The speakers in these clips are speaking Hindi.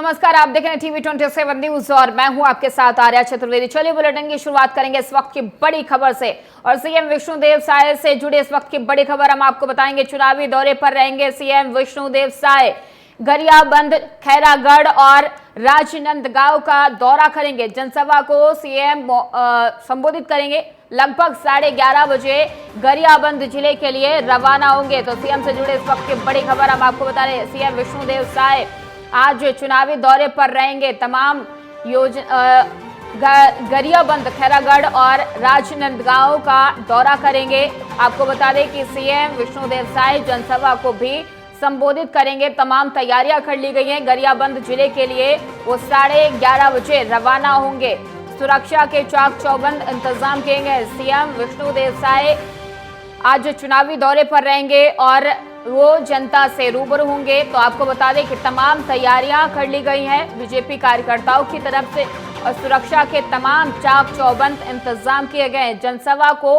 नमस्कार, आप देख रहे हैं टीवी 27 न्यूज और मैं हूं आपके साथ आर्या चतुर्वेदी। चलिए बुलेटिन की शुरुआत करेंगे इस वक्त की बड़ी खबर से और सीएम विष्णुदेव साय से जुड़ी इस वक्त की बड़ी खबर हम आपको बताएंगे। चुनावी दौरे पर रहेंगे सीएम विष्णुदेव साय। गरियाबंद, खैरागढ़ और राजनांदगांव का दौरा करेंगे। जनसभा को सीएम संबोधित करेंगे। लगभग 11:30 बजे गरियाबंद जिले के लिए रवाना होंगे। तो सीएम से जुड़े इस वक्त की बड़ी खबर हम आपको बता रहे हैं। सीएम विष्णुदेव साय आज चुनावी दौरे पर रहेंगे। तमाम गरियाबंद, खैरागढ़ और राजनांदगांव का दौरा करेंगे। आपको बता दें कि सीएम विष्णुदेव साय जनसभा को भी संबोधित करेंगे। तमाम तैयारियां कर ली गई हैं। गरियाबंद जिले के लिए वो 11:30 बजे रवाना होंगे। सुरक्षा के चाक चौबंद इंतजाम किए गए। सीएम विष्णुदेव साय आज चुनावी दौरे पर रहेंगे और वो जनता से रूबरू होंगे। तो आपको बता दें कि तमाम तैयारियां कर ली गई हैं बीजेपी कार्यकर्ताओं की तरफ से और सुरक्षा के तमाम चाक चौबंद इंतजाम किए गए हैं। जनसभा को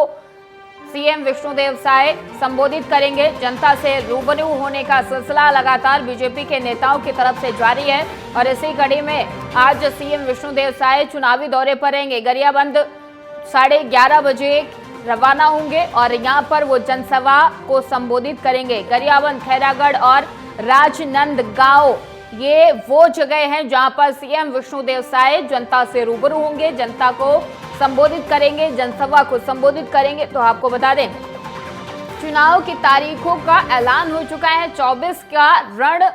सीएम विष्णुदेव साय संबोधित करेंगे। जनता से रूबरू होने का सिलसिला लगातार बीजेपी के नेताओं की तरफ से जारी है और इसी कड़ी में आज सीएम विष्णुदेव साय चुनावी दौरे पर रहेंगे। गरियाबंद 11:30 बजे रवाना होंगे और यहां पर वो जनसभा को संबोधित करेंगे। गरियाबंद, खैरागढ़ और राजनांदगांव ये वो जगह हैं जहां पर सीएम विष्णुदेव साय जनता से रूबरू होंगे, जनता को संबोधित करेंगे, जनसभा को संबोधित करेंगे। तो आपको बता दें चुनाव की तारीखों का ऐलान हो चुका है। 24 का रण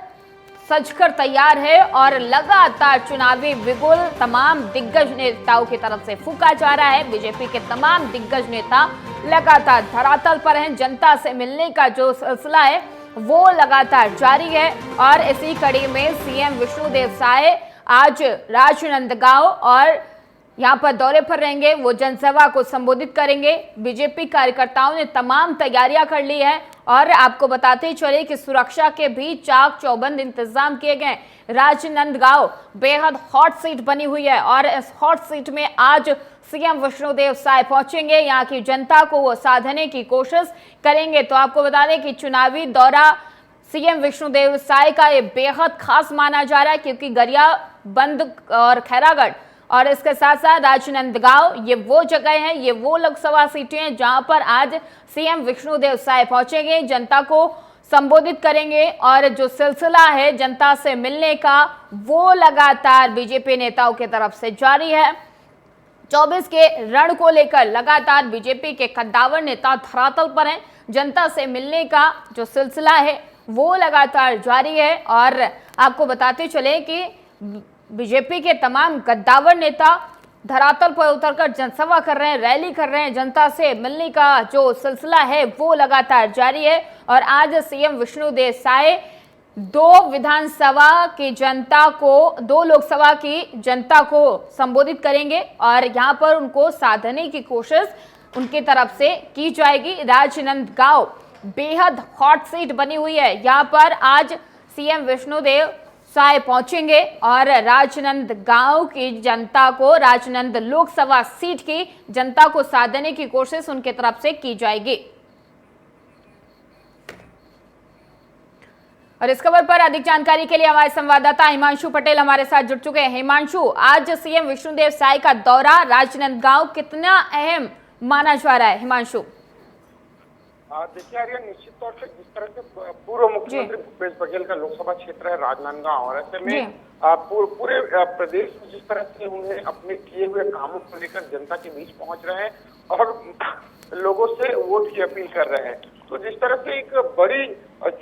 सजकर तैयार है और लगातार चुनावी बिगुल तमाम दिग्गज नेताओं की तरफ से फूंका जा रहा है। बीजेपी के तमाम दिग्गज नेता लगातार धरातल पर हैं। जनता से मिलने का जो सिलसिला है वो लगातार जारी है और इसी कड़ी में सीएम विष्णुदेव साय आज राजनांदगांव और यहाँ पर दौरे पर रहेंगे। वो जनसभा को संबोधित करेंगे। बीजेपी कार्यकर्ताओं ने तमाम तैयारियां कर ली है और आपको बताते चले कि सुरक्षा के भी चाक चौबंद इंतजाम किए गए। राजनांदगांव बेहद हॉट सीट बनी हुई है और इस हॉट सीट में आज सीएम विष्णुदेव साय पहुंचेंगे। यहाँ की जनता को वो साधने की कोशिश करेंगे। तो आपको बता दें कि चुनावी दौरा सीएम विष्णुदेव साय का ये बेहद खास माना जा रहा है क्योंकि गरियाबंद और खैरागढ़ और इसके साथ साथ राजनांदगांव ये वो जगह हैं, ये वो लोकसभा सीटें हैं जहां पर आज सीएम विष्णुदेव साय पहुंचेंगे, जनता को संबोधित करेंगे और जो सिलसिला है जनता से मिलने का वो लगातार बीजेपी नेताओं की तरफ से जारी है। 24 के रण को लेकर लगातार बीजेपी के कद्दावर नेता धरातल पर हैं। जनता से मिलने का जो सिलसिला है वो लगातार जारी है और आपको बताते चले कि बीजेपी के तमाम कद्दावर नेता धरातल पर उतरकर जनसभा कर रहे हैं, रैली कर रहे हैं। जनता से मिलने का जो सिलसिला है वो लगातार जारी है और आज सीएम विष्णुदेव साय 2 विधानसभा की जनता को, 2 लोकसभा की जनता को संबोधित करेंगे और यहां पर उनको साधने की कोशिश उनकी तरफ से की जाएगी। राजनांदगांव बेहद हॉट सीट बनी हुई है। यहां पर आज सीएम विष्णुदेव साय पहुंचेंगे और राजनांदगांव की जनता को, राजनांद लोकसभा सीट की जनता को साधने की कोशिश उनकी तरफ से की जाएगी। और इस खबर पर अधिक जानकारी के लिए हमारे संवाददाता हिमांशु पटेल हमारे साथ जुड़ चुके हैं। हिमांशु, आज सीएम विष्णुदेव साय का दौरा राजनांदगांव कितना अहम माना जा रहा है? हिमांशु देखिए आर्या, निश्चित तौर से जिस तरह से पूर्व मुख्यमंत्री भूपेश बघेल का लोकसभा क्षेत्र है राजनांदगांव और ऐसे में पूरे प्रदेश में जिस तरह से उन्हें अपने किए हुए कामों को लेकर जनता के बीच पहुंच रहे हैं और लोगों से वोट की अपील कर रहे हैं, तो जिस तरह से एक बड़ी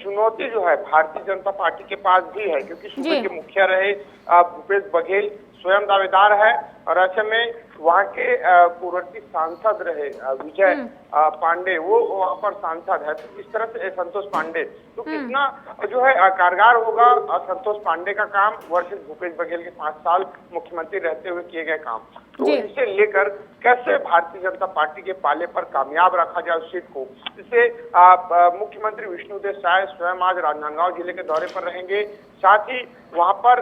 चुनौती जो है भारतीय जनता पार्टी के पास भी है क्योंकि सूबे के मुखिया रहे भूपेश बघेल स्वयं दावेदार है और ऐसे में वहाँ के पूर्ववर्ती सांसद रहे विजय पांडे, वो वहाँ पर सांसद है। तो इस तरह से संतोष पांडे, तो कितना जो है कारगर होगा संतोष पांडे का काम वर्सेस भूपेश बघेल के 5 साल मुख्यमंत्री रहते हुए किए गए काम। तो इसे लेकर कैसे भारतीय जनता पार्टी के पाले पर कामयाब रखा जाए उस सीट को, इसे मुख्यमंत्री विष्णुदेव साय स्वयं आज राजनांदगांव जिले के दौरे पर रहेंगे। साथ ही वहां पर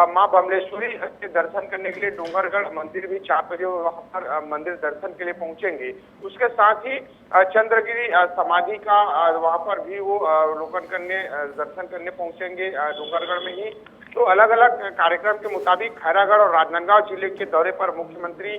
मां बमलेश्वरी के दर्शन करने के लिए डोंगरगढ़ मंदिर भी 4 बजे वहां पर मंदिर दर्शन के लिए पहुंचेंगे। उसके साथ ही चंद्रगिरी समाधि का वहां पर भी वो अवलोकन करने, दर्शन करने पहुंचेंगे डोंगरगढ़ में ही। तो अलग अलग कार्यक्रम के मुताबिक खैरागढ़ और राजनांदगांव जिले के दौरे पर मुख्यमंत्री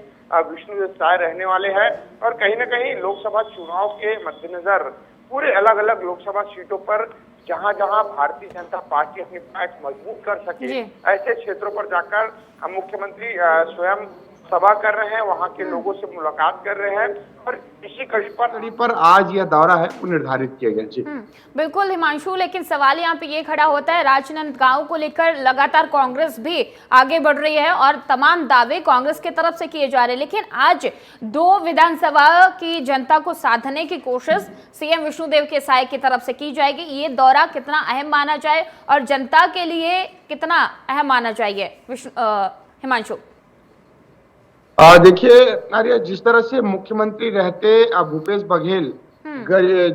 विष्णुदेव साय रहने वाले हैं और कहीं न कहीं लोकसभा चुनाव के मद्देनजर पूरे अलग अलग लोकसभा सीटों पर जहां जहां भारतीय जनता पार्टी अपनी पैठ मजबूत कर सके ऐसे क्षेत्रों पर जाकर मुख्यमंत्री स्वयं सभा कर रहे हैं, वहां के लोगों से मुलाकात कर रहे हैं और इसी कड़ी पर आज यह दौरा है वो निर्धारित किया गया। जी बिल्कुल हिमांशु, लेकिन सवाल यहाँ पे ये खड़ा होता है, राजनांदगांव को लेकर लगातार कांग्रेस भी आगे बढ़ रही है और तमाम दावे कांग्रेस की तरफ से किए जा रहे हैं, लेकिन आज 2 विधानसभा की जनता को साधने की कोशिश सीएम विष्णुदेव के साय की तरफ से की जाएगी। ये दौरा कितना अहम माना जाए और जनता के लिए कितना अहम माना चाहिए हिमांशु? देखिए आर्या, जिस तरह से मुख्यमंत्री रहते भूपेश बघेल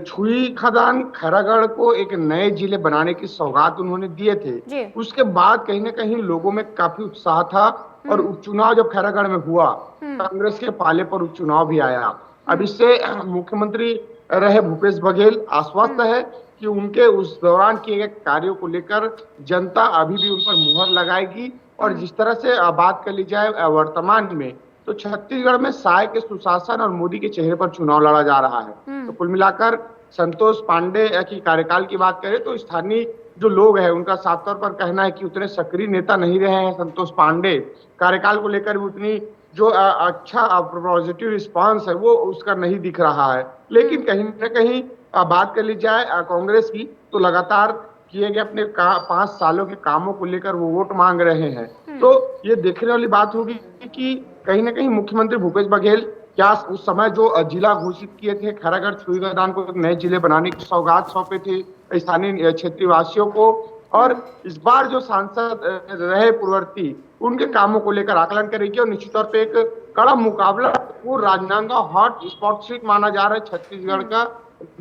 छुई खदान खैरागढ़ को एक नए जिले बनाने की सौगात उन्होंने दिए थे, उसके बाद कहीं न कहीं लोगों में काफी उत्साह था और उपचुनाव जब खैरागढ़ में हुआ कांग्रेस के पाले पर उपचुनाव भी आया। अब इससे मुख्यमंत्री रहे भूपेश बघेल आश्वस्त है कि उनके उस दौरान किए गए कार्यों को लेकर जनता अभी भी उन पर मुहर लगाएगी। और जिस तरह से बात कर ली जाए वर्तमान में, तो छत्तीसगढ़ में साय के सुशासन और मोदी के चेहरे पर चुनाव लड़ा जा रहा है। तो कुल मिलाकर संतोष पांडे की कार्यकाल की बात करें तो स्थानीय जो लोग हैं उनका साफ तौर पर कहना है कि उतने सक्रिय नेता नहीं रहे हैं संतोष पांडे। कार्यकाल को लेकर भी उतनी जो अच्छा पॉजिटिव रिस्पांस है वो उसका नहीं दिख रहा है। लेकिन कहीं न कहीं बात कर ली जाए कांग्रेस की, तो लगातार किए गए अपने 5 सालों के कामों को लेकर वो वोट मांग रहे हैं। तो ये देखने वाली बात होगी कि कहीं न कहीं मुख्यमंत्री भूपेश बघेल क्या उस समय जो जिला घोषित किए थे खैरागढ़ छुईगदान को एक नए जिले बनाने की सौगात सौंपे थे स्थानीय क्षेत्रीय वासियों को, और इस बार जो सांसद रहे पूर्ववर्ती उनके कामों को लेकर आकलन करेगी और निश्चित तौर पे एक कड़ा मुकाबला वो राजनांदगांव हॉट स्पॉट सीट माना जा रहा है छत्तीसगढ़ का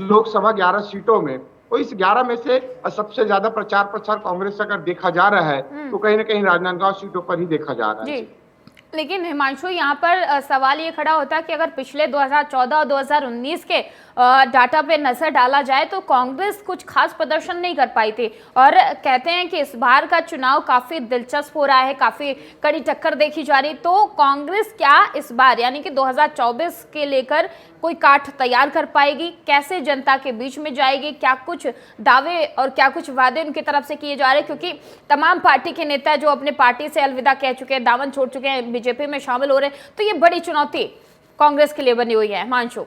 लोकसभा 11 सीटों में। तो इस 11 में से सबसे ज्यादा प्रचार प्रसार कांग्रेस अगर देखा जा रहा है तो कहीं न कहीं राजनांदगांव सीटों पर ही देखा जा रहा है। लेकिन हिमांशु, यहाँ पर सवाल ये खड़ा होता है कि अगर पिछले 2014 और 2019 के डाटा पे नजर डाला जाए तो कांग्रेस कुछ खास प्रदर्शन नहीं कर पाई थी और कहते हैं कि इस बार का चुनाव काफी दिलचस्प हो रहा है, काफी कड़ी टक्कर देखी जा रही। तो कांग्रेस क्या इस बार यानी कि 2024 के लेकर कोई काठ तैयार कर पाएगी? कैसे जनता के बीच में जाएगी? क्या कुछ दावे और क्या कुछ वादे उनकी तरफ से किए जा रहे हैं? क्योंकि तमाम पार्टी के नेता जो अपने पार्टी से अलविदा कह चुके हैं, दामन छोड़ चुके हैं, बीजेपी में शामिल हो रहे हैं, तो ये बड़ी चुनौती कांग्रेस के लिए बनी हुई है। मानशो,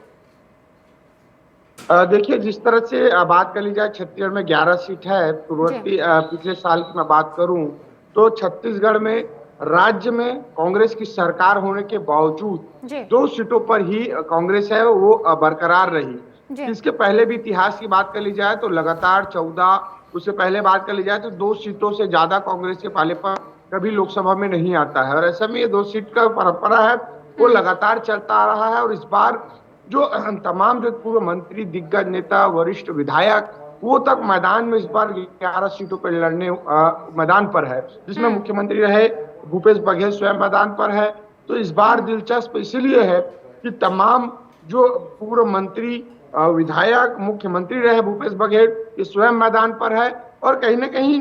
देखिए जिस तरह से बात कर ली जाए छत्तीसगढ़ में 11 सीट है पूर्ववर्ती पिछले साल की मैं बात करूं तो छत्तीसगढ़ में राज्य में कांग्रेस की सरकार होने के बावजूद 2 सीटों पर ही कांग्रेस है वो बरकरार रही। इसके पहले भी इतिहास की बात कर ली जाए तो लगातार 14, उससे पहले बात कर ली जाए तो 2 सीटों से ज्यादा कांग्रेस के पाले पर कभी लोकसभा में नहीं आता है और ऐसे में ये 2 सीट का परंपरा है वो लगातार चलता आ रहा है। और इस बार जो तमाम जो पूर्व मंत्री, दिग्गज नेता, वरिष्ठ विधायक वो तक मैदान में इस बार 11 सीटों पर लड़ने मैदान पर है, जिसमें मुख्यमंत्री रहे भूपेश बघेल स्वयं मैदान पर है। तो इस बार दिलचस्प इसलिए है कि तमाम जो पूर्व मंत्री, विधायक, मुख्यमंत्री रहे भूपेश बघेल ये स्वयं मैदान पर है और कहीं न कहीं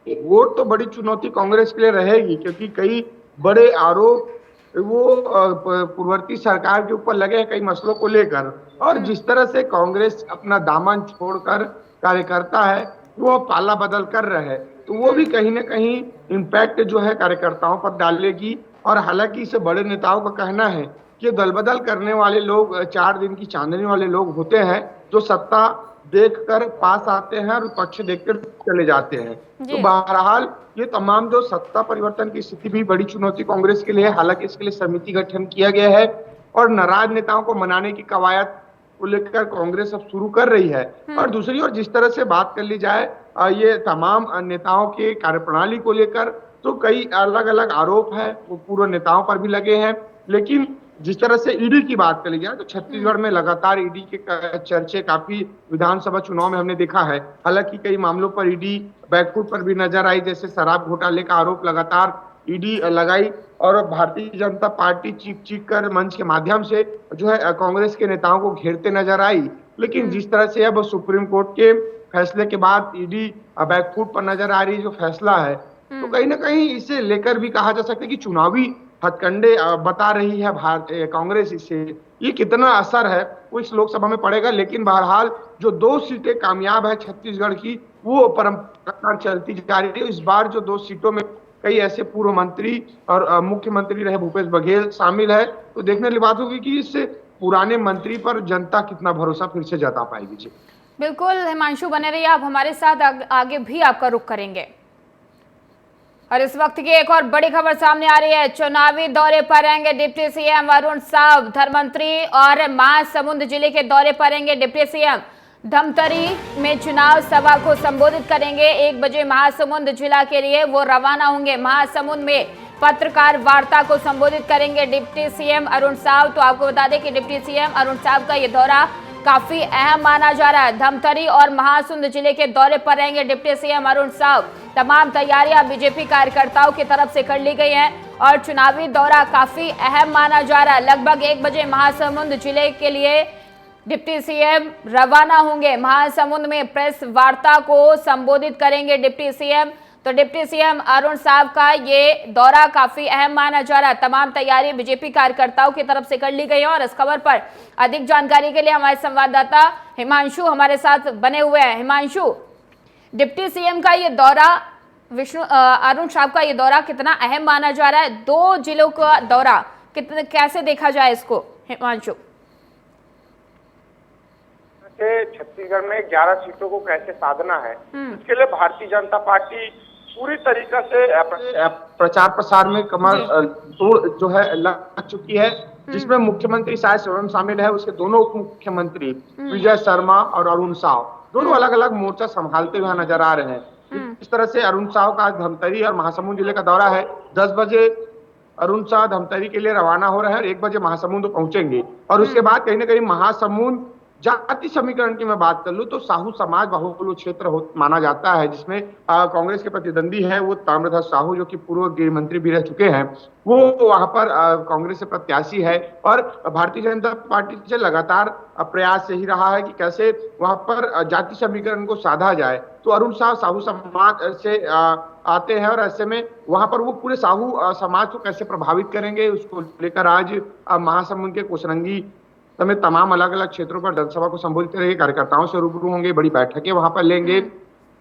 वोट तो बड़ी चुनौती कांग्रेस के लिए रहेगी क्योंकि कई बड़े आरोप वो पूर्ववर्ती सरकार के ऊपर लगे हैं कई मसलों को लेकर और जिस तरह से कांग्रेस अपना दामन छोड़कर कार्यकर्ता है वो पाला बदल कर रहे हैं तो वो भी कहीं न कहीं इम्पैक्ट जो है कार्यकर्ताओं पर डालेगी। और हालांकि इसे बड़े नेताओं का कहना है कि दल बदल करने वाले लोग 4 दिन की चांदनी वाले लोग होते हैं जो सत्ता देखकर पास आते हैं और पक्ष देखकर चले जाते हैं। तो बहरहाल ये तमाम जो सत्ता परिवर्तन की स्थिति भी बड़ी चुनौती कांग्रेस के लिए है। हालांकि इसके लिए समिति गठन किया गया है और नाराज नेताओं को मनाने की कवायद को लेकर कांग्रेस अब शुरू कर रही है। और दूसरी ओर जिस तरह से बात कर ली जाए ये तमाम नेताओं के कार्यप्रणाली को लेकर तो कई अलग अलग आरोप है वो पूर्व नेताओं पर भी लगे हैं। लेकिन जिस तरह से ईडी की बात कर ली जाए तो छत्तीसगढ़ में लगातार ईडी के चर्चे काफी विधानसभा चुनाव में हमने देखा है। हालांकि कई मामलों पर ईडी बैकफुट पर भी नजर आई, जैसे शराब घोटाले का आरोप लगातार ईडी लगाई और भारतीय जनता पार्टी चीख कर मंच के माध्यम से जो है कांग्रेस के नेताओं को घेरते नजर आई। लेकिन जिस तरह से अब सुप्रीम कोर्ट के फैसले के बाद ईडी बैकफुट पर नजर आ रही जो फैसला है तो कहीं ना कहीं इसे लेकर भी कहा जा सकता है कि चुनावी हथकंडे बता रही है कांग्रेस इससे। ये कितना असर है वो इस लोकसभा में पड़ेगा, लेकिन बहरहाल जो 2 सीटें कामयाब है छत्तीसगढ़ की, वो परंपरा चलती जा रही है। इस बार जो 2 सीटों में कई ऐसे पूर्व मंत्री और मुख्यमंत्री रहे भूपेश बघेल शामिल है, तो देखने वाली बात होगी कि इस पुराने मंत्री पर जनता कितना भरोसा फिर से जता पाएगी। जी बिल्कुल हिमांशु, बने रहिए आप हमारे साथ, आगे भी आपका रुख करेंगे। और इस वक्त की एक और बड़ी खबर सामने आ रही है। चुनावी दौरे पर रहेंगे डिप्टी सीएम अरुण साव। धर्ममंत्री और महासमुंद जिले के दौरे पर रहेंगे डिप्टी सीएम। धमतरी में चुनाव सभा को संबोधित करेंगे। 1 बजे महासमुंद जिला के लिए वो रवाना होंगे। महासमुंद में पत्रकार वार्ता को संबोधित करेंगे डिप्टी सीएम अरुण साव। तो आपको बता दें कि डिप्टी सीएम अरुण साव का ये दौरा काफी अहम माना जा रहा है। धमतरी और महासमुंद जिले के दौरे पर रहेंगे डिप्टी सीएम अरुण साव। तमाम तैयारियां बीजेपी कार्यकर्ताओं की तरफ से कर ली गई हैं और चुनावी दौरा काफी अहम माना जा रहा है। लगभग 1 बजे महासमुंद जिले के लिए डिप्टी सीएम रवाना होंगे। महासमुंद में प्रेस वार्ता को संबोधित करेंगे डिप्टी सीएम। तो डिप्टी सीएम अरुण साव का ये दौरा काफी अहम माना जा रहा है। तमाम तैयारी बीजेपी कार्यकर्ताओं की तरफ से कर ली गई है और इस खबर पर अधिक जानकारी के लिए हमारे संवाददाता हिमांशु हमारे साथ बने हुए हैं। हिमांशु, डिप्टी सीएम का ये दौरा, अरुण साव का ये दौरा कितना अहम माना जा रहा है? 2 जिलों का दौरा कैसे देखा जाए इसको हिमांशु? छत्तीसगढ़ में 11 सीटों को कैसे साधना है, इसके लिए भारतीय जनता पार्टी पूरी तरीके से प्रचार प्रसार में कमर तोड़ जो है लग चुकी है, जिसमें मुख्यमंत्री शायद स्वयं शामिल है। उसके दोनों उप मुख्यमंत्री विजय शर्मा और अरुण साव दोनों अलग अलग मोर्चा संभालते हुए नजर आ रहे हैं। इस तरह से अरुण साव का धमतरी और महासमुंद जिले का दौरा है। 10 बजे अरुण साव धमतरी के लिए रवाना हो रहे हैं और 1 बजे महासमुंद पहुंचेंगे। और उसके बाद कहीं ना कहीं महासमुंद जाति समीकरण की मैं बात कर लूं तो साहू समाज बाहुल्य क्षेत्र माना जाता है, जिसमें कांग्रेस के प्रतिद्वंदी है वो ताम्रध्वज साहू, जो कि पूर्व गृह मंत्री भी रह चुके हैं। वो वहां पर कांग्रेस से प्रत्याशी है और भारतीय जनता पार्टी से लगातार प्रयास यही रहा है कि कैसे वहां पर जाति समीकरण को साधा जाए। तो अरुण साव साहू समाज से आते हैं और ऐसे में वहां पर वो पूरे साहू समाज को कैसे प्रभावित करेंगे, उसको लेकर आज महासमुंद के कोसरंगी समेत तमाम अलग अलग क्षेत्रों पर जनसभा को संबोधित करेंगे। कार्यकर्ताओं से रूबरू होंगे, बड़ी बैठकें वहां पर लेंगे।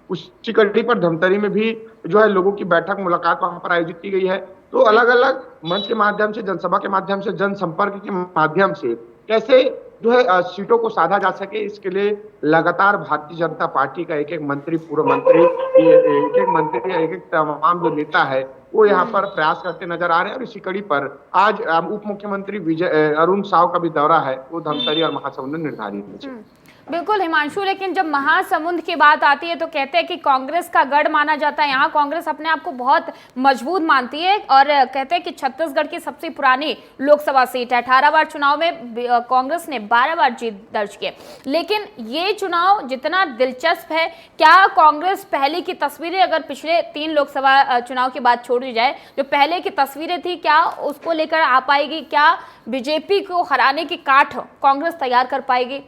उसी कड़ी पर धमतरी में भी जो है लोगों की बैठक मुलाकात वहां पर आयोजित की गई है। तो अलग अलग मंच के माध्यम से, जनसभा के माध्यम से, जनसंपर्क के माध्यम से कैसे जो है सीटों को साधा जा सके, इसके लिए लगातार भारतीय जनता पार्टी का एक एक मंत्री, पूर्व मंत्री, एक एक तमाम जो नेता है वो यहाँ पर प्रयास करते नजर आ रहे हैं। और इसी कड़ी पर आज उप मुख्यमंत्री विजय अरुण साव का भी दौरा है, वो धमतरी और महासमुंद में निर्धारित है। बिल्कुल हिमांशु, लेकिन जब महासमुंद की बात आती है तो कहते हैं कि कांग्रेस का गढ़ माना जाता है। यहाँ कांग्रेस अपने आप को बहुत मजबूत मानती है और कहते हैं कि छत्तीसगढ़ की सबसे पुरानी लोकसभा सीट है। 18 बार चुनाव में कांग्रेस ने 12 बार जीत दर्ज की। लेकिन ये चुनाव जितना दिलचस्प है, क्या कांग्रेस पहले की तस्वीरें, अगर पिछले 3 लोकसभा चुनाव की बात छोड़ दी जाए, जो पहले की तस्वीरें थी, क्या उसको लेकर आ पाएगी? क्या बीजेपी को हराने की काठ कांग्रेस तैयार कर पाएगी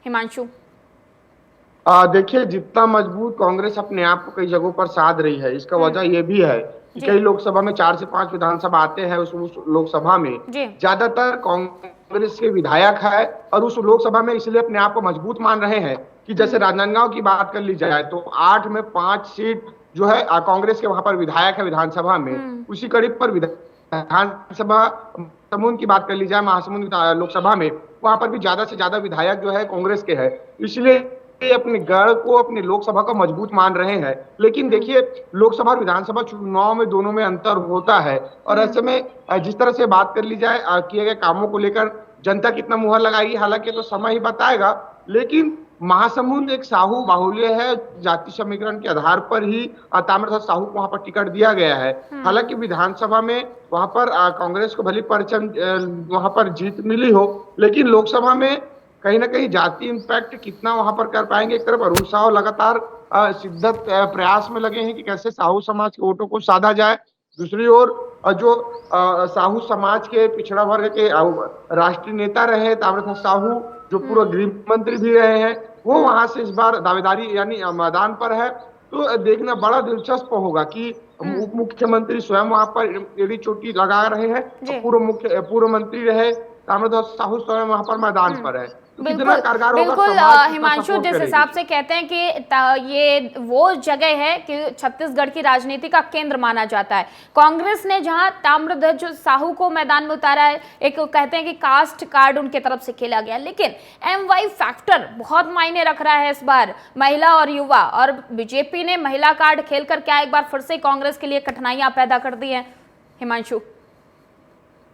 हिमांशु? देखिए, जितना मजबूत कांग्रेस अपने आप को कई जगहों पर साध रही है, इसका वजह यह भी है कि कई लोकसभा में 4 से 5 विधानसभा आते हैं। उस लोकसभा में ज्यादातर कांग्रेस के विधायक है और उस लोकसभा में इसलिए अपने आप को मजबूत मान रहे हैं कि जैसे राजनांदगांव की बात कर ली जाए तो 8 में 5 सीट जो है कांग्रेस के वहां पर विधायक है विधानसभा में। उसी कड़ी पर विधानसभा समूह की बात कर ली जाए, महासमुंद लोकसभा में, वहां पर भी ज्यादा से ज्यादा विधायक जो है कांग्रेस के हैं। इसलिए अपने गढ़ को, अपने लोकसभा को मजबूत मान रहे हैं। लेकिन देखिए, लोकसभा और विधानसभा चुनाव में दोनों में अंतर होता है और ऐसे में जिस तरह से बात कर ली जाए किए गए कामों को लेकर जनता कितना मुहर लगाएगी, हालांकि तो समय ही बताएगा। लेकिन महासमुंद एक साहू बाहुल्य है, जाति समीकरण के आधार पर ही ताम्रध्वज साहू को वहां पर टिकट दिया गया है। हालांकि विधानसभा में वहां पर कांग्रेस को भली परचम वहां पर जीत मिली हो, लेकिन लोकसभा में कहीं ना कहीं जाति इंपैक्ट कितना वहां पर कर पाएंगे। एक तरफ अरुण साव लगातार शिद्दत प्रयास में लगे हैं कि कैसे साहू समाज के वोटों को साधा जाए। दूसरी ओर जो साहू समाज के पिछड़ा वर्ग के राष्ट्रीय नेता रहे ताम्रध्वज साहू, जो पूर्व गृह मंत्री भी रहे हैं, वो वहां से इस बार दावेदारी यानी मैदान पर है। तो देखना बड़ा दिलचस्प होगा कि उप मुख्यमंत्री स्वयं वहां पर एड़ी चोटी लगा रहे हैं, पूर्व मंत्री रहे ताम्रध्वज साहू स्वयं वहां पर मैदान पर है। तो कितना कारगर होगा, बिल्कुल समाज कितना हिमांशु, सपोर्ट जिस करेगी। हिसाब से कहते हैं कि ये वो जगह है कि छत्तीसगढ़ की राजनीति का केंद्र माना जाता है। कांग्रेस ने जहां ताम्रध्वज साहू को मैदान में उतारा है, एक कहते हैं कि कास्ट कार्ड उनके तरफ से खेला गया, लेकिन MY फैक्टर बहुत मायने रख रहा है इस बार, महिला और युवा, और बीजेपी ने महिला कार्ड खेलकर क्या एक बार फिर से कांग्रेस के लिए कठिनाइयां पैदा कर दी है हिमांशु?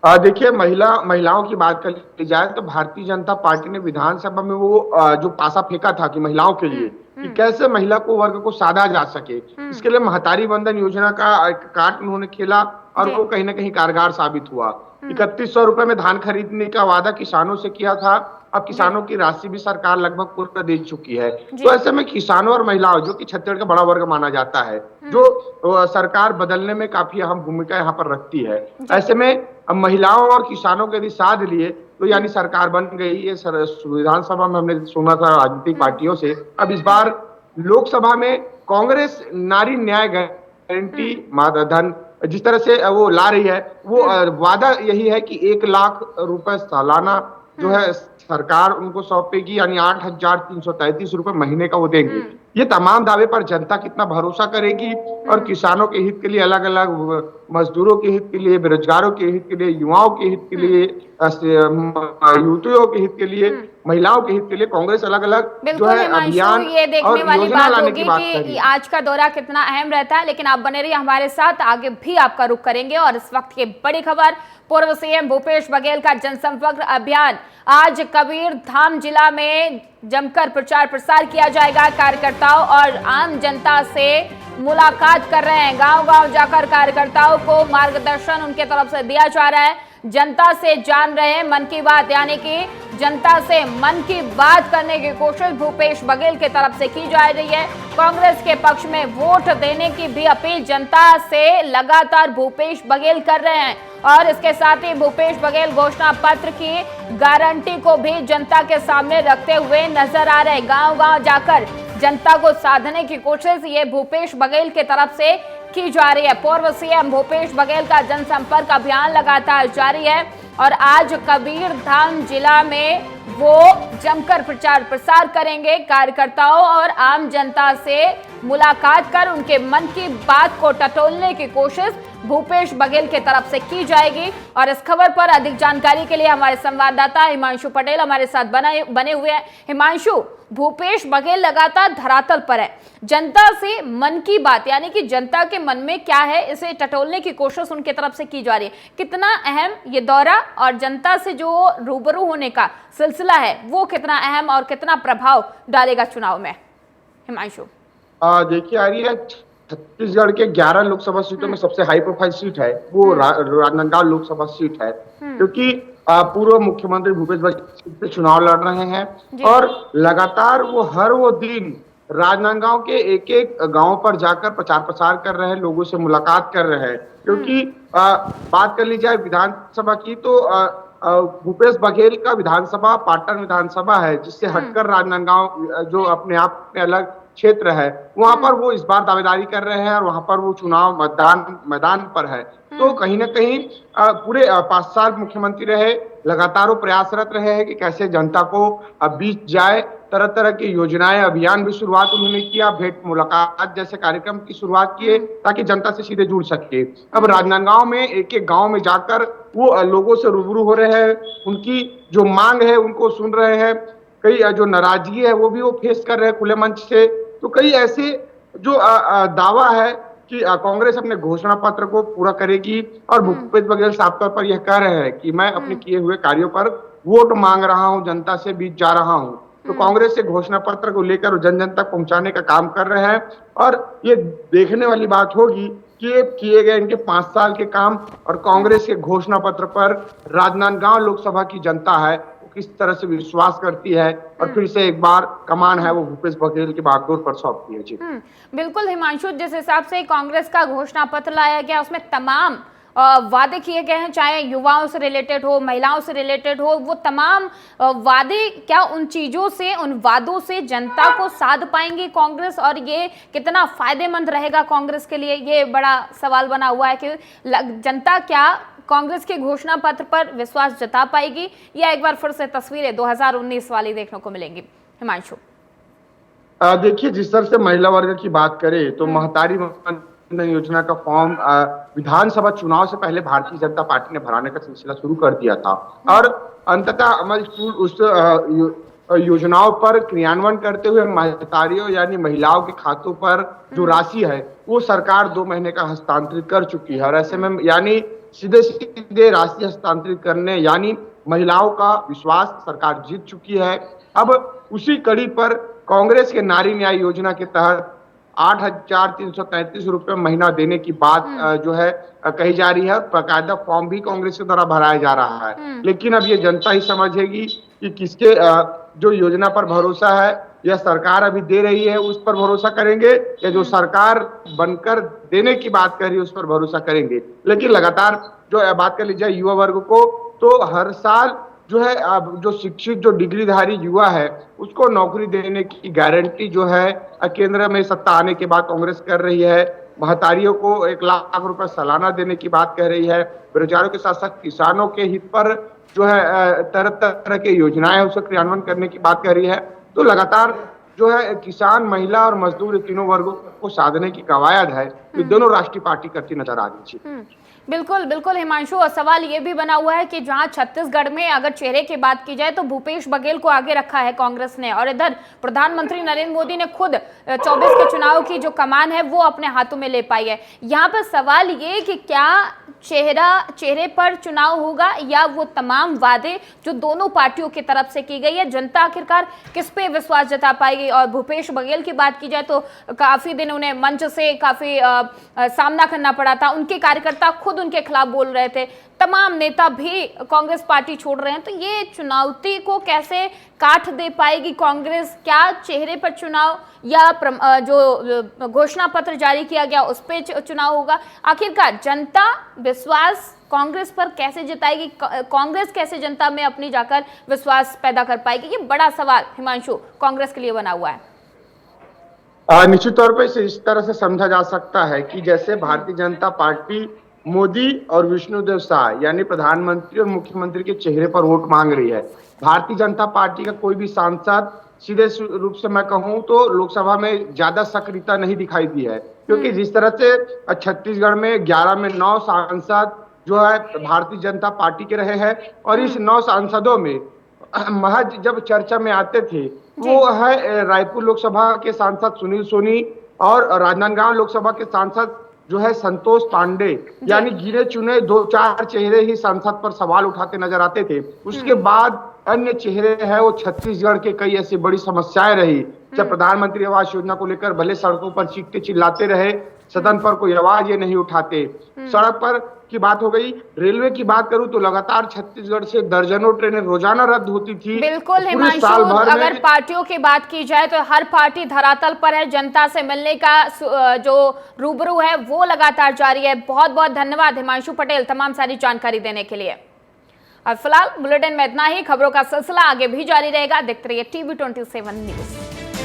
देखिए, महिलाओं की बात कर ली जाए तो भारतीय जनता पार्टी ने विधानसभा में वो जो पासा फेंका था कि महिलाओं के लिए कि कैसे महिला को वर्ग को साधा जा सके, इसके लिए महतारी वंदन योजना का कार्ड उन्होंने खेला और वो कहीं ना कहीं कारगर साबित हुआ। 3100 रुपए में धान खरीदने का वादा किसानों से किया था, अब किसानों की राशि भी सरकार लगभग पूरा दे चुकी है। तो ऐसे में किसानों और महिलाओं, जो कि छत्तीसगढ़ का बड़ा वर्ग माना जाता है, जो सरकार बदलने में काफी अहम भूमिका यहाँ पर रखती है, ऐसे में अब महिलाओं और किसानों के यदि साथ लिए तो यानी सरकार बन गई। ये विधानसभा में हमने सुना था राजनीतिक पार्टियों से, अब इस बार लोकसभा में कांग्रेस नारी न्याय गारंटी मानधन जिस तरह से वो ला रही है, वो वादा यही है कि 1 लाख रुपए सालाना जो है सरकार उनको सौंपेगी, यानी 8,333 रुपए महीने का वो देंगे। ये तमाम दावे पर जनता कितना भरोसा करेगी, और किसानों के हित के लिए, अलग अलग मजदूरों के हित के लिए, बेरोजगारों के हित के लिए, युवाओं के हित के लिए, युवतियों के हित के लिए, महिलाओं के हित के लिए कांग्रेस अलग अलग जो है अभियान ये देखने वाली बात होगी कि है। आज का दौरा कितना अहम रहता है, लेकिन आप बने रहिए हमारे साथ, आगे भी आपका रुख करेंगे। और इस वक्त की बड़ी खबर, पूर्व CM भूपेश बघेल का जनसंपर्क अभियान आज कबीरधाम जिला में जमकर प्रचार प्रसार किया जाएगा। कार्यकर्ताओं और आम जनता से मुलाकात कर रहे हैं, गांव-गांव जाकर कार्यकर्ताओं को मार्गदर्शन उनके तरफ से दिया जा रहा है, जनता से जान रहे हैं मन की बात, यानी कि जनता से मन की बात करने की कोशिश भूपेश बघेल के तरफ से की जा रही है। कांग्रेस के पक्ष में वोट देने की भी अपील जनता से लगातार भूपेश बघेल कर रहे हैं, और इसके साथ ही भूपेश बघेल घोषणा पत्र की गारंटी को भी जनता के सामने रखते हुए नजर आ रहे हैं। गांव-गांव जाकर जनता को साधने की कोशिश ये भूपेश बघेल के तरफ से की जा रही है। पूर्व CM भूपेश बघेल का जनसंपर्क अभियान लगातार जारी है, और आज कबीरधाम जिला में वो जमकर प्रचार प्रसार करेंगे। कार्यकर्ताओं और आम जनता से मुलाकात कर उनके मन की बात को टटोलने की कोशिश भूपेश बघेल के तरफ से की जाएगी। और इस खबर पर अधिक जानकारी के लिए हमारे संवाददाता हिमांशु पटेल हमारे साथ बने हुए हैं। हिमांशु, भूपेश बघेल लगातार धरातल पर है, जनता से मन की बात, यानी कि जनता के मन में क्या है इसे टटोलने की कोशिश उनके तरफ से की जा रही है। कितना अहम ये दौरा और जनता से जो रूबरू होने का सिलसिला है वो कितना अहम और कितना प्रभाव डालेगा चुनाव में, हिमांशु? देखिए आर्य, छत्तीसगढ़ के 11 लोकसभा सीटों में सबसे हाई प्रोफाइल सीट है वो राजनांदगांव लोकसभा सीट है, क्योंकि पूर्व मुख्यमंत्री भूपेश बघेल से चुनाव लड़ रहे हैं, और लगातार वो दिन राजनांदगांव के एक एक गांव पर जाकर प्रचार प्रसार कर रहे हैं, लोगों से मुलाकात कर रहे हैं। क्योंकि बात कर ली जाए विधानसभा की तो भूपेश बघेल का विधानसभा पाटन विधानसभा है, जिससे हटकर राजनांदगांव जो अपने आप में अलग क्षेत्र है, वहां पर वो इस बार दावेदारी कर रहे हैं, और वहां पर वो चुनाव मैदान पर है। तो कहीं ना कहीं पूरे 5 साल मुख्यमंत्री रहे, लगातार वो प्रयासरत रहे हैं कि कैसे जनता को बीच जाए, तरह तरह की योजनाएं, अभियान भी शुरुआत उन्होंने किया, भेंट मुलाकात जैसे कार्यक्रम की शुरुआत किए ताकि जनता से सीधे जुड़ सके। अब राजनांदगांव में एक एक गांव में जाकर वो लोगों से रूबरू हो रहे हैं, उनकी जो मांग है उनको सुन रहे हैं, कई जो नाराजगी है वो भी वो फेस कर रहे हैं खुले मंच से। तो कई ऐसे जो दावा है कि कांग्रेस अपने घोषणा पत्र को पूरा करेगी, और भूपेश बघेल साफ तौर पर यह कह रहे हैं कि मैं अपने किए हुए कार्यों पर वोट मांग रहा हूं, जनता से बीच जा रहा हूं। तो कांग्रेस से घोषणा पत्र को लेकर जन जन तक पहुंचाने का काम कर रहे हैं, और ये देखने वाली बात होगी कि ये किए गए इनके 5 साल के काम और कांग्रेस के घोषणा पत्र पर राजनांदगांव लोकसभा की जनता है किस तरह से विश्वास करती है, और फिर से एक बार कमान है वो भूपेश बघेल की बागडोर पर सौंपती है। जी बिल्कुल हिमांशु, जिस हिसाब से कांग्रेस का घोषणा पत्र लाया गया उसमें तमाम वादे किए गए हैं, चाहे युवाओं से रिलेटेड हो, महिलाओं से रिलेटेड हो, वो तमाम वादे क्या उन चीजों से, उन वादों से जनता को साध पाएंगी कांग्रेस, और ये कितना फायदेमंद रहेगा कांग्रेस के लिए, ये बड़ा सवाल बना हुआ है कि जनता क्या कांग्रेस के घोषणा पत्र पर विश्वास जता पाएगी, या एक बार फिर से तस्वीरें 2019 वाली देखने को मिलेंगी। हिमांशु, देखिए, जिस तरह से महिला वर्ग की बात करें तो महतारी वंदन योजना का फॉर्म विधानसभा चुनाव से पहले भारतीय जनता पार्टी ने भराने का सिलसिला शुरू कर दिया था, और अंततः अमल स्कूल उस योजनाओं पर क्रियान्वयन करते हुए महतारियों यानी महिलाओं के खातों पर जो राशि है वो सरकार 2 महीने का हस्तांतरित कर चुकी है। और ऐसे में यानी सीधे सीधे राशि हस्तांतरित करने यानी महिलाओं का विश्वास सरकार जीत चुकी है। अब उसी कड़ी पर कांग्रेस के नारी न्याय योजना के तहत 8,333 रुपए महीना देने की बात जो है कही जा रही है। बाकायदा फॉर्म भी कांग्रेस के द्वारा भराया जा रहा है, लेकिन अब ये जनता ही समझेगी कि किसके जो योजना पर भरोसा है या सरकार अभी दे रही है उस पर भरोसा करेंगे, या जो सरकार बनकर देने की बात कर रही है उस पर भरोसा करेंगे। लेकिन लगातार जो बात कर ली जाए युवा वर्ग को, तो हर साल जो है जो शिक्षित जो डिग्रीधारी युवा है उसको नौकरी देने की गारंटी जो है केंद्र में सत्ता आने के बाद कांग्रेस कर रही है। महतारियों को 1 लाख रुपए सालाना देने की बात कह रही है। बेरोजगारों के साथ साथ किसानों के हित पर जो है तरह तरह के योजनाएं उसका क्रियान्वयन करने की बात कर रही है। तो लगातार जो है किसान, महिला और मजदूर तीनों वर्गों को साधने की कवायद है, ये दोनों राष्ट्रीय पार्टी करती नजर आ रही है। बिल्कुल बिल्कुल हिमांशु, और सवाल ये भी बना हुआ है कि जहां छत्तीसगढ़ में अगर चेहरे की बात की जाए तो भूपेश बघेल को आगे रखा है कांग्रेस ने, और इधर प्रधानमंत्री नरेंद्र मोदी ने खुद 24 के चुनाव की जो कमान है वो अपने हाथों में ले पाई है। यहाँ पर सवाल ये कि क्या चेहरे पर चुनाव होगा या वो तमाम वादे जो दोनों पार्टियों की तरफ से की गई है, जनता आखिरकार किस पे विश्वास जता पाएगी। और भूपेश बघेल की बात की जाए तो काफी दिन उन्हें मंच से काफी सामना करना पड़ा था, उनके कार्यकर्ता खुद उनके खिलाफ बोल रहे थे, तमाम नेता भी कांग्रेस पार्टी छोड़ रहे हैं। तो ये चुनौती को कैसे काट दे पाएगी कांग्रेस? क्या चेहरे पर चुनाव या जो घोषणा पत्र जारी किया गया उस पर चुनाव होगा? आखिरकार जनता विश्वास कांग्रेस पर कैसे जताएगी, कांग्रेस कैसे जनता में अपनी जाकर विश्वास पैदा कर पाएगी? ये बड़ा सवाल हिमांशु कांग्रेस के लिए बना हुआ है। निश्चित तौर पर इसे इस तरह से समझा जा सकता है कि जैसे भारतीय जनता पार्टी मोदी और विष्णुदेव साय यानी प्रधानमंत्री और मुख्यमंत्री के चेहरे पर वोट मांग रही है, भारतीय जनता पार्टी का कोई भी सांसद सीधे रूप से मैं कहूं तो लोकसभा में ज्यादा सक्रियता नहीं दिखाई दी है, क्योंकि जिस तरह से छत्तीसगढ़ में 11 में 9 सांसद जो है भारतीय जनता पार्टी के रहे हैं, और इस 9 सांसदों में महज जब चर्चा में आते थे वो है रायपुर लोकसभा के सांसद सुनील सोनी और राजनांदगांव लोकसभा के सांसद जो है संतोष पांडे, यानी गिने चुने 2-4 चेहरे ही संसद पर सवाल उठाते नजर आते थे। उसके बाद अन्य चेहरे हैं वो छत्तीसगढ़ के कई ऐसी बड़ी समस्याएं रही, जब प्रधानमंत्री आवास योजना को लेकर भले सड़कों पर चीखते चिल्लाते रहे, सदन पर कोई आवाज ये नहीं उठाते। सड़क पर की बात हो गई, रेलवे की बात करूं तो लगातार छत्तीसगढ़ से दर्जनों ट्रेनें रोजाना रद्द होती थी। बिल्कुल हिमांशु, अगर पार्टियों की बात की जाए तो हर पार्टी धरातल पर है, जनता से मिलने का जो रूबरू है वो लगातार जारी है। बहुत बहुत धन्यवाद हिमांशु पटेल तमाम सारी जानकारी देने के लिए। और फिलहाल बुलेटिन में इतना ही, खबरों का सिलसिला आगे भी जारी रहेगा। देखते रहिए TV 27 न्यूज।